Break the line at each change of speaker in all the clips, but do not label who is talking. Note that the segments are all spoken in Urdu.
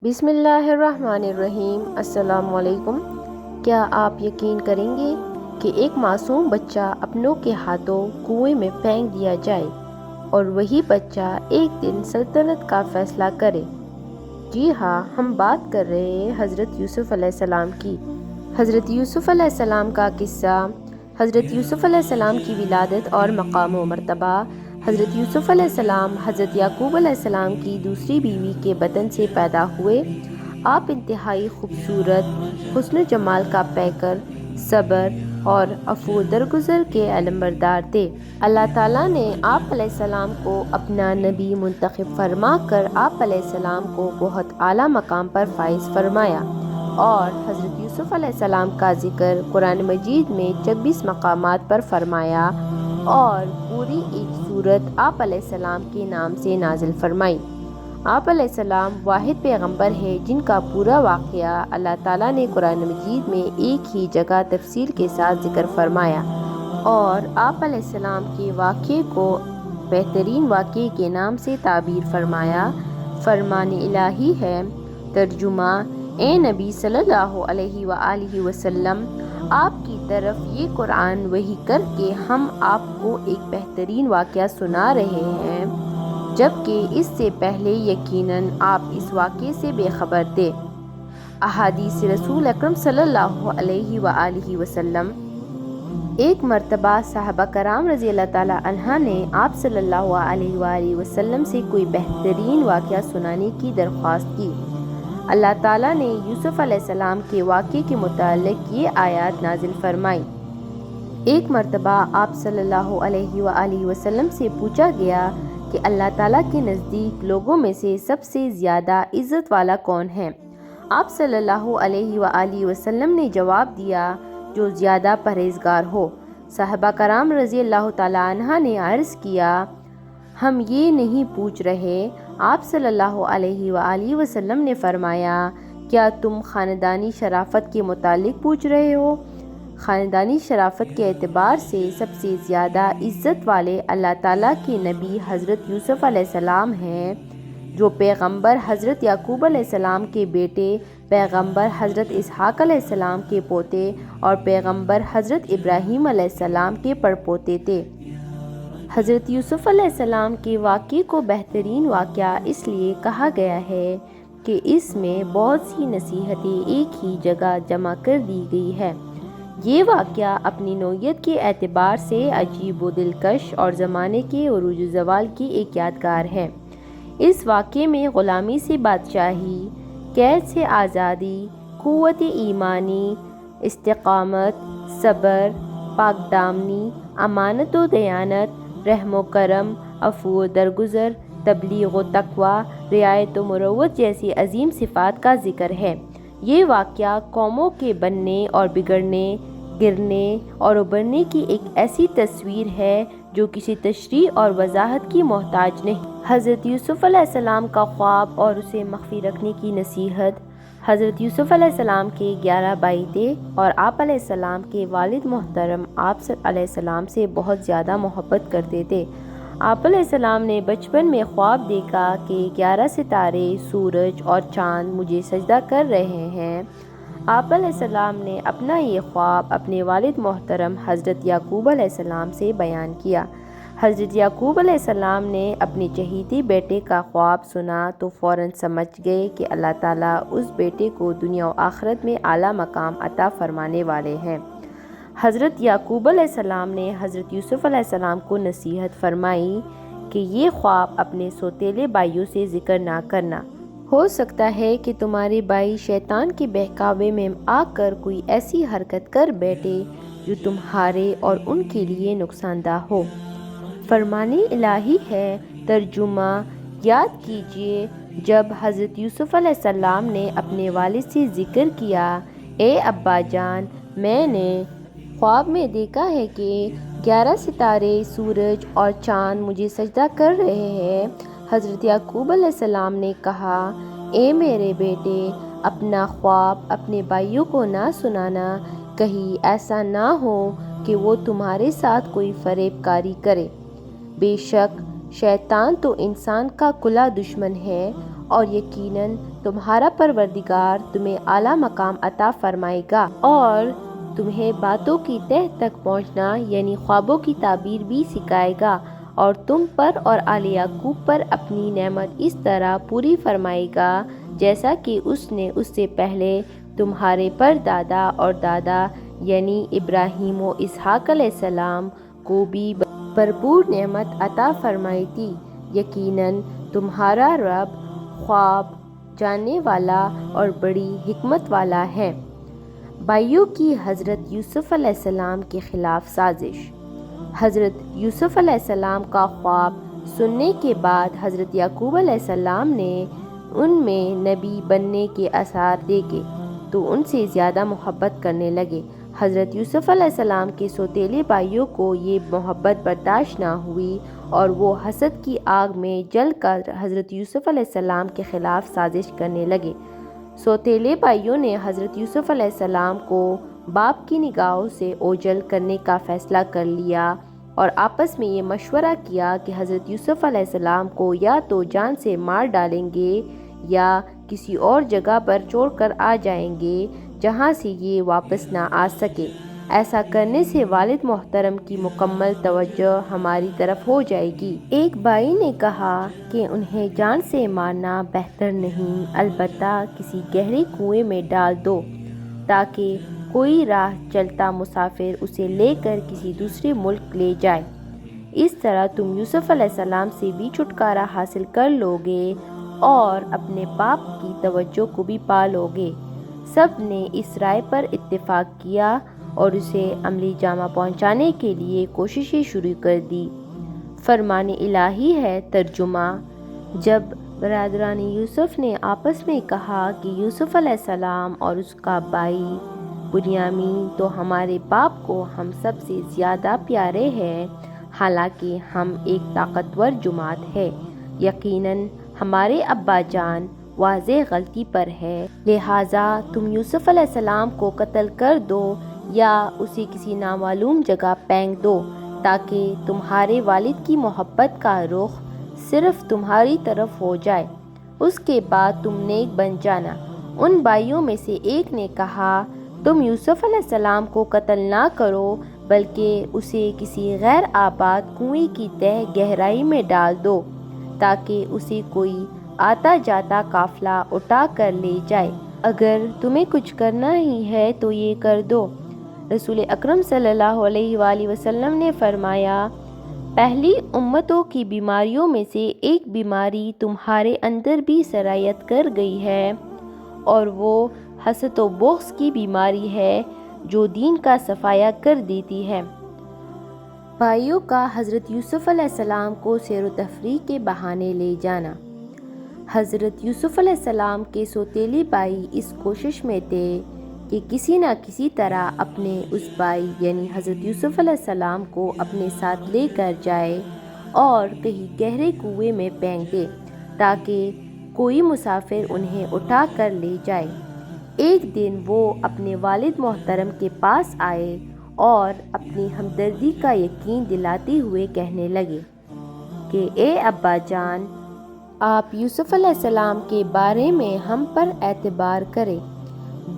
بسم اللہ الرحمن الرحیم۔ السلام علیکم۔ کیا آپ یقین کریں گے کہ ایک معصوم بچہ اپنوں کے ہاتھوں کنویں میں پھینک دیا جائے اور وہی بچہ ایک دن سلطنت کا فیصلہ کرے؟ جی ہاں، ہم بات کر رہے ہیں حضرت یوسف علیہ السلام کی۔ حضرت یوسف علیہ السلام کا قصہ۔ حضرت یوسف علیہ السلام کی ولادت اور مقام و مرتبہ۔ حضرت یوسف علیہ السلام حضرت یعقوب علیہ السلام کی دوسری بیوی کے بدن سے پیدا ہوئے۔ آپ انتہائی خوبصورت، حسن و جمال کا پیکر، صبر اور عفو درگزر کے علمبردار تھے۔ اللہ تعالیٰ نے آپ علیہ السلام کو اپنا نبی منتخب فرما کر آپ علیہ السلام کو بہت اعلیٰ مقام پر فائز فرمایا، اور حضرت یوسف علیہ السلام کا ذکر قرآن مجید میں 26 مقامات پر فرمایا اور پوری ایک سورت آپ علیہ السلام کے نام سے نازل فرمائی۔ آپ علیہ السلام واحد پیغمبر ہے جن کا پورا واقعہ اللہ تعالیٰ نے قرآن مجید میں ایک ہی جگہ تفصیل کے ساتھ ذکر فرمایا، اور آپ علیہ السلام کے واقعے کو بہترین واقعے کے نام سے تعبیر فرمایا۔ فرمان الہی ہے۔ ترجمہ: اے نبی صلی اللہ علیہ وآلہ وسلم، آپ کی طرف یہ قرآن وحی کر کے ہم آپ کو ایک بہترین واقعہ سنا رہے ہیں، جبکہ اس سے پہلے یقیناً آپ اس واقعے سے بے خبر تھے۔ احادیث رسول اکرم صلی اللہ علیہ وآلہ وسلم۔ ایک مرتبہ صحابہ کرام رضی اللہ تعالیٰ عنہ نے آپ صلی اللہ علیہ وآلہ وسلم سے کوئی بہترین واقعہ سنانے کی درخواست کی۔ اللہ تعالیٰ نے یوسف علیہ السلام کے واقعے کے متعلق یہ آیات نازل فرمائی۔ ایک مرتبہ آپ صلی اللہ علیہ وآلہ وسلم سے پوچھا گیا کہ اللہ تعالیٰ کے نزدیک لوگوں میں سے سب سے زیادہ عزت والا کون ہے؟ آپ صلی اللہ علیہ وآلہ وسلم نے جواب دیا، جو زیادہ پرہیزگار ہو۔ صحابہ کرام رضی اللہ تعالیٰ عنہ نے عرض کیا، ہم یہ نہیں پوچھ رہے۔ آپ صلی اللہ علیہ وآلہ وسلم نے فرمایا، کیا تم خاندانی شرافت کے متعلق پوچھ رہے ہو؟ خاندانی شرافت کے اعتبار سے سب سے زیادہ عزت والے اللہ تعالیٰ کے نبی حضرت یوسف علیہ السلام ہیں، جو پیغمبر حضرت یعقوب علیہ السلام کے بیٹے، پیغمبر حضرت اسحاق علیہ السلام کے پوتے اور پیغمبر حضرت ابراہیم علیہ السلام کے پڑپوتے تھے۔ حضرت یوسف علیہ السلام کے واقعے کو بہترین واقعہ اس لیے کہا گیا ہے کہ اس میں بہت سی نصیحتیں ایک ہی جگہ جمع کر دی گئی ہے۔ یہ واقعہ اپنی نوعیت کے اعتبار سے عجیب و دلکش اور زمانے کے عروج و زوال کی ایک یادگار ہے۔ اس واقعے میں غلامی سے بادشاہی، قید سے آزادی، قوت ایمانی، استقامت، صبر، پاک دامنی، امانت و دیانت، رحم و کرم، عفو و درگزر، تبلیغ و تقویٰ، رعایت و مروت جیسی عظیم صفات کا ذکر ہے۔ یہ واقعہ قوموں کے بننے اور بگڑنے، گرنے اور ابھرنے کی ایک ایسی تصویر ہے جو کسی تشریح اور وضاحت کی محتاج نہیں۔ حضرت یوسف علیہ السلام کا خواب اور اسے مخفی رکھنے کی نصیحت۔ حضرت یوسف علیہ السلام کے 11 بھائی تھے، اور آپ علیہ السلام کے والد محترم آپ علیہ السلام سے بہت زیادہ محبت کرتے تھے۔ آپ علیہ السلام نے بچپن میں خواب دیکھا کہ 11 ستارے، سورج اور چاند مجھے سجدہ کر رہے ہیں۔ آپ علیہ السلام نے اپنا یہ خواب اپنے والد محترم حضرت یعقوب علیہ السلام سے بیان کیا۔ حضرت یعقوب علیہ السلام نے اپنے چہیتے بیٹے کا خواب سنا تو فوراً سمجھ گئے کہ اللہ تعالیٰ اس بیٹے کو دنیا و آخرت میں اعلیٰ مقام عطا فرمانے والے ہیں۔ حضرت یعقوب علیہ السلام نے حضرت یوسف علیہ السلام کو نصیحت فرمائی کہ یہ خواب اپنے سوتیلے بھائیوں سے ذکر نہ کرنا۔ ہو سکتا ہے کہ تمہارے بھائی شیطان کے بہکاوے میں آ کر کوئی ایسی حرکت کر بیٹھے جو تمہارے اور ان کے لیے نقصان دہ ہو۔ فرمان الہی ہے۔ ترجمہ: یاد کیجئے جب حضرت یوسف علیہ السلام نے اپنے والد سے ذکر کیا، اے ابا جان، میں نے خواب میں دیکھا ہے کہ 11 ستارے، سورج اور چاند مجھے سجدہ کر رہے ہیں۔ حضرت یعقوب علیہ السلام نے کہا، اے میرے بیٹے، اپنا خواب اپنے بھائیوں کو نہ سنانا، کہیں ایسا نہ ہو کہ وہ تمہارے ساتھ کوئی فریب کاری کرے۔ بے شک شیطان تو انسان کا کھلا دشمن ہے، اور یقیناً تمہارا پروردگار تمہیں اعلیٰ مقام عطا فرمائے گا اور تمہیں باتوں کی تہ تک پہنچنا یعنی خوابوں کی تعبیر بھی سکھائے گا، اور تم پر اور آل یعقوب پر اپنی نعمت اس طرح پوری فرمائے گا جیسا کہ اس نے اس سے پہلے تمہارے پر دادا اور دادا یعنی ابراہیم و اسحاق علیہ السلام کو بھی بھرپور نعمت عطا فرمائی تھی۔ یقیناً تمہارا رب خواب جاننے والا اور بڑی حکمت والا ہے۔ بھائیوں کی حضرت یوسف علیہ السلام کے خلاف سازش۔ حضرت یوسف علیہ السلام کا خواب سننے کے بعد حضرت یعقوب علیہ السلام نے ان میں نبی بننے کے آثار دیکھے تو ان سے زیادہ محبت کرنے لگے۔ حضرت یوسف علیہ السلام کے سوتیلے بھائیوں کو یہ محبت برداشت نہ ہوئی اور وہ حسد کی آگ میں جل کر حضرت یوسف علیہ السلام کے خلاف سازش کرنے لگے۔ سوتیلے بھائیوں نے حضرت یوسف علیہ السلام کو باپ کی نگاہوں سے اوجھل کرنے کا فیصلہ کر لیا اور آپس میں یہ مشورہ کیا کہ حضرت یوسف علیہ السلام کو یا تو جان سے مار ڈالیں گے یا کسی اور جگہ پر چھوڑ کر آ جائیں گے جہاں سے یہ واپس نہ آ سکے۔ ایسا کرنے سے والد محترم کی مکمل توجہ ہماری طرف ہو جائے گی۔ ایک بھائی نے کہا کہ انہیں جان سے مارنا بہتر نہیں، البتہ کسی گہرے کنویں میں ڈال دو تاکہ کوئی راہ چلتا مسافر اسے لے کر کسی دوسرے ملک لے جائے۔ اس طرح تم یوسف علیہ السلام سے بھی چھٹکارا حاصل کر لو گے اور اپنے باپ کی توجہ کو بھی پا لو گے۔ سب نے اس رائے پر اتفاق کیا اور اسے عملی جامہ پہنچانے کے لیے کوششیں شروع کر دی۔ فرمان الہی ہے۔ ترجمہ: جب برادران یوسف نے آپس میں کہا کہ یوسف علیہ السلام اور اس کا بھائی بنیامین تو ہمارے باپ کو ہم سب سے زیادہ پیارے ہیں، حالانکہ ہم ایک طاقتور جماعت ہے، یقیناً ہمارے ابا جان واضح غلطی پر ہے، لہٰذا تم یوسف علیہ السلام کو قتل کر دو یا اسے کسی نامعلوم جگہ پھینک دو تاکہ تمہارے والد کی محبت کا رخ صرف تمہاری طرف ہو جائے، اس کے بعد تم نیک بن جانا۔ ان بھائیوں میں سے ایک نے کہا، تم یوسف علیہ السلام کو قتل نہ کرو بلکہ اسے کسی غیر آباد کنویں کی تہ گہرائی میں ڈال دو تاکہ اسے کوئی آتا جاتا قافلہ اٹھا کر لے جائے۔ اگر تمہیں کچھ کرنا ہی ہے تو یہ کر دو۔ رسول اکرم صلی اللہ علیہ وآلہ وسلم نے فرمایا، پہلی امتوں کی بیماریوں میں سے ایک بیماری تمہارے اندر بھی سرایت کر گئی ہے اور وہ حسد و بغض کی بیماری ہے جو دین کا صفایا کر دیتی ہے۔ بھائیوں کا حضرت یوسف علیہ السلام کو سیر و تفریح کے بہانے لے جانا۔ حضرت یوسف علیہ السلام کے سوتیلے بھائی اس کوشش میں تھے کہ کسی نہ کسی طرح اپنے اس بھائی یعنی حضرت یوسف علیہ السلام کو اپنے ساتھ لے کر جائے اور کہیں گہرے کنویں میں پھینک دے تاکہ کوئی مسافر انہیں اٹھا کر لے جائے۔ ایک دن وہ اپنے والد محترم کے پاس آئے اور اپنی ہمدردی کا یقین دلاتے ہوئے کہنے لگے کہ اے ابا جان، آپ یوسف علیہ السلام کے بارے میں ہم پر اعتبار کریں۔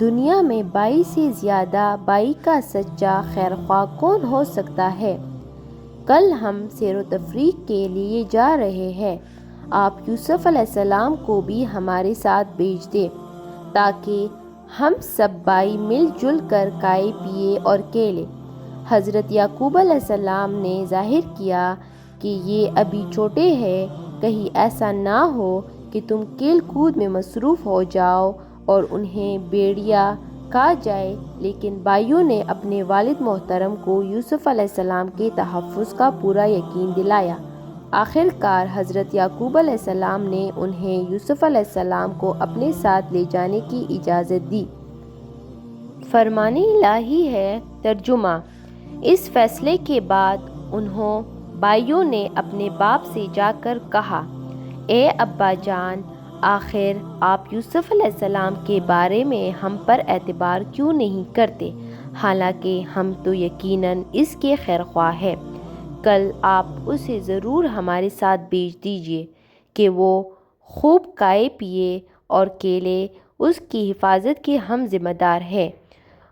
دنیا میں بھائی سے زیادہ بھائی کا سچا خیرخواہ کون ہو سکتا ہے؟ کل ہم سیر و تفریح کے لیے جا رہے ہیں، آپ یوسف علیہ السلام کو بھی ہمارے ساتھ بھیج دیں تاکہ ہم سب بھائی مل جل کر کھائے پیے اور کھیلیں۔ حضرت یعقوب علیہ السلام نے ظاہر کیا کہ یہ ابھی چھوٹے ہیں، کہیں ایسا نہ ہو کہ تم کھیل کود میں مصروف ہو جاؤ اور انہیں بھیڑیا کھا جائے، لیکن بھائیوں نے اپنے والد محترم کو یوسف علیہ السلام کے تحفظ کا پورا یقین دلایا۔ آخر کار حضرت یعقوب علیہ السلام نے انہیں یوسف علیہ السلام کو اپنے ساتھ لے جانے کی اجازت دی۔ فرمان الہی ہے۔ ترجمہ: اس فیصلے کے بعد انہوں بھائیوں نے اپنے باپ سے جا کر کہا، اے ابا جان، آخر آپ یوسف علیہ السلام کے بارے میں ہم پر اعتبار کیوں نہیں کرتے، حالانکہ ہم تو یقیناً اس کے خیرخواہ ہیں۔ کل آپ اسے ضرور ہمارے ساتھ بھیج دیجیے کہ وہ خوب کھائے پیے اور کھیلے، اس کی حفاظت کے ہم ذمہ دار ہیں۔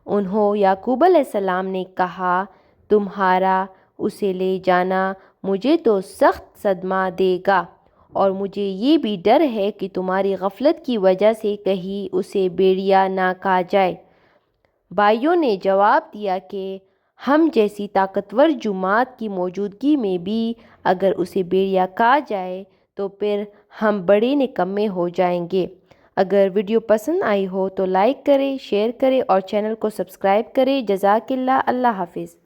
انہوں یعقوب علیہ السلام نے کہا، تمہارا اسے لے جانا مجھے تو سخت صدمہ دے گا، اور مجھے یہ بھی ڈر ہے کہ تمہاری غفلت کی وجہ سے کہیں اسے بھیڑیا نہ کھا جائے۔ بھائیوں نے جواب دیا کہ ہم جیسی طاقتور جماعت کی موجودگی میں بھی اگر اسے بھیڑیا کھا جائے تو پھر ہم بڑے نکمے ہو جائیں گے۔ اگر ویڈیو پسند آئی ہو تو لائک کریں، شیئر کریں اور چینل کو سبسکرائب کریں۔ جزاک اللہ۔ اللہ حافظ۔